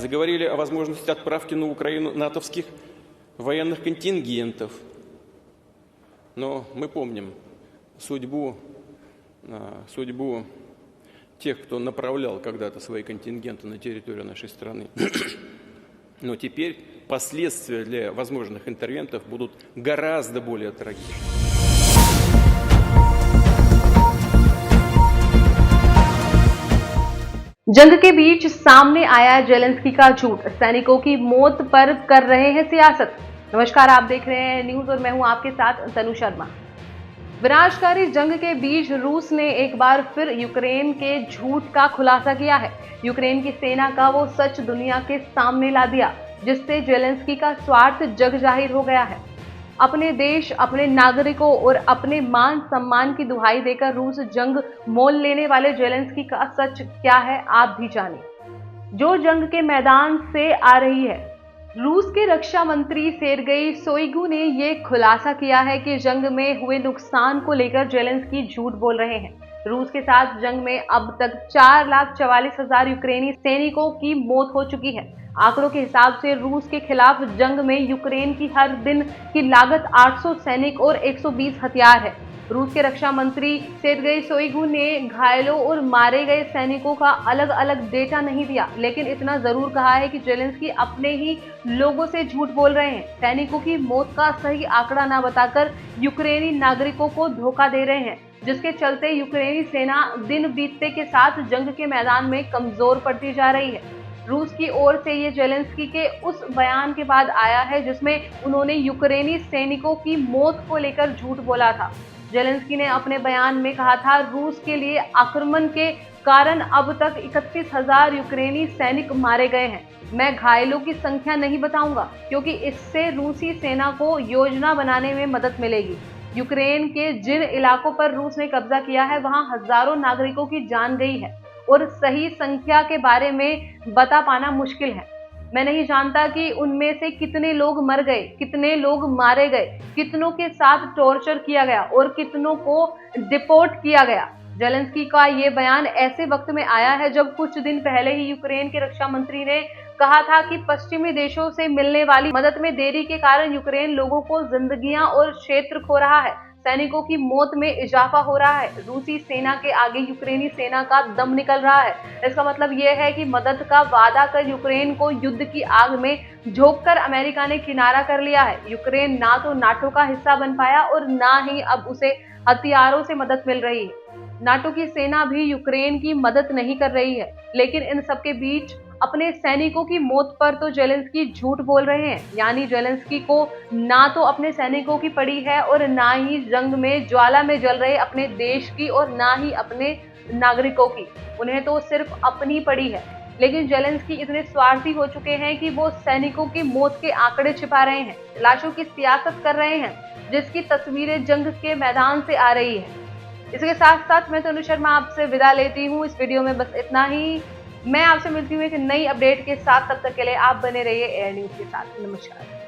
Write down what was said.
заговорили о возможности отправки на Украину натовских военных контингентов. Но мы помним судьбу тех, кто направлял когда-то свои контингенты на территорию нашей страны. Но теперь последствия для возможных интервентов будут гораздо более трагичны. जंग के बीच सामने आया जेलेंस्की का झूठ, सैनिकों की मौत पर कर रहे हैं सियासत। नमस्कार, आप देख रहे हैं न्यूज और मैं हूं आपके साथ तनु शर्मा। विनाशकारी जंग के बीच रूस ने एक बार फिर यूक्रेन के झूठ का खुलासा किया है। यूक्रेन की सेना का वो सच दुनिया के सामने ला दिया, जिससे जेलेंस्की का स्वार्थ जग जाहिर हो गया है। अपने देश, अपने नागरिकों और अपने मान सम्मान की दुहाई देकर रूस जंग मोल लेने वाले जेलेंस्की का सच क्या है, आप भी जानिए। जो जंग के मैदान से आ रही है। रूस के रक्षा मंत्री सेर्गेई शोइगु ने ये खुलासा किया है कि जंग में हुए नुकसान को लेकर जेलेंस्की झूठ बोल रहे हैं। रूस के साथ जंग में अब तक 4,44,000 यूक्रेनी सैनिकों की मौत हो चुकी है। आंकड़ों के हिसाब से रूस के खिलाफ जंग में यूक्रेन की हर दिन की लागत 800 सैनिक और 120 हथियार है। रूस के रक्षा मंत्री सेर्गेई शोइगु ने घायलों और मारे गए सैनिकों का अलग अलग डेटा नहीं दिया, लेकिन इतना जरूर कहा है कि जेलेंस्की अपने ही लोगों से झूठ बोल रहे हैं। सैनिकों की मौत का सही आंकड़ा न बताकर यूक्रेनी नागरिकों को धोखा दे रहे हैं, जिसके चलते यूक्रेनी सेना दिन बीतने के साथ जंग के मैदान में कमजोर पड़ती जा रही है। रूस की ओर से ये जेलेंस्की के उस बयान के बाद आया है जिसमें उन्होंने यूक्रेनी सैनिकों की मौत को लेकर झूठ बोला था। जेलेंस्की ने अपने बयान में कहा था, रूस के लिए आक्रमण के कारण अब तक 31,000 यूक्रेनी सैनिक मारे गए हैं। मैं घायलों की संख्या नहीं बताऊंगा, क्योंकि इससे रूसी सेना को योजना बनाने में मदद मिलेगी। यूक्रेन के जिन इलाकों पर रूस ने कब्जा किया है, वहां हजारों नागरिकों की जान गई है और सही संख्या के बारे में बता पाना मुश्किल है। मैं नहीं जानता कि उनमें से कितने लोग मर गए, कितने लोग मारे गए, कितनों के साथ टॉर्चर किया गया और कितनों को डिपोर्ट किया गया। जेलेंस्की का ये बयान ऐसे वक्त में आया है जब कुछ दिन पहले ही यूक्रेन के रक्षा मंत्री ने कहा था कि पश्चिमी देशों से मिलने वाली मदद में देरी के कारण यूक्रेन लोगों को जिंदगियां और क्षेत्र खो रहा है। सैनिकों की मौत में इजाफा हो रहा है। रूसी सेना के आगे यूक्रेनी सेना का दम निकल रहा है। इसका मतलब यह है कि मदद का वादा कर यूक्रेन को युद्ध की आग में झोंककर अमेरिका ने किनारा कर लिया है। यूक्रेन ना तो नाटो का हिस्सा बन पाया और ना ही अब उसे हथियारों से मदद मिल रही है। नाटो की सेना भी यूक्रेन की मदद नहीं कर रही है, लेकिन इन सबके बीच अपने सैनिकों की मौत पर तो जेलेंस्की झूठ बोल रहे हैं। यानी जेलेंस्की को ना तो अपने सैनिकों की पड़ी है और ना ही जंग में ज्वाला में जल रहे अपने देश की और ना ही अपने नागरिकों की। उन्हें तो सिर्फ अपनी पड़ी है। लेकिन जेलेंस्की इतने स्वार्थी हो चुके हैं कि वो सैनिकों की मौत के आंकड़े छिपा रहे हैं, लाशों की सियासत कर रहे हैं, जिसकी तस्वीरें जंग के मैदान से आ रही है। इसके साथ साथ मैं तनु शर्मा आपसे विदा लेती हूँ। इस वीडियो में बस इतना ही। मैं आपसे मिलती हूँ एक नई अपडेट के साथ। तब तक के लिए आप बने रहिए एयर न्यूज के साथ। नमस्कार।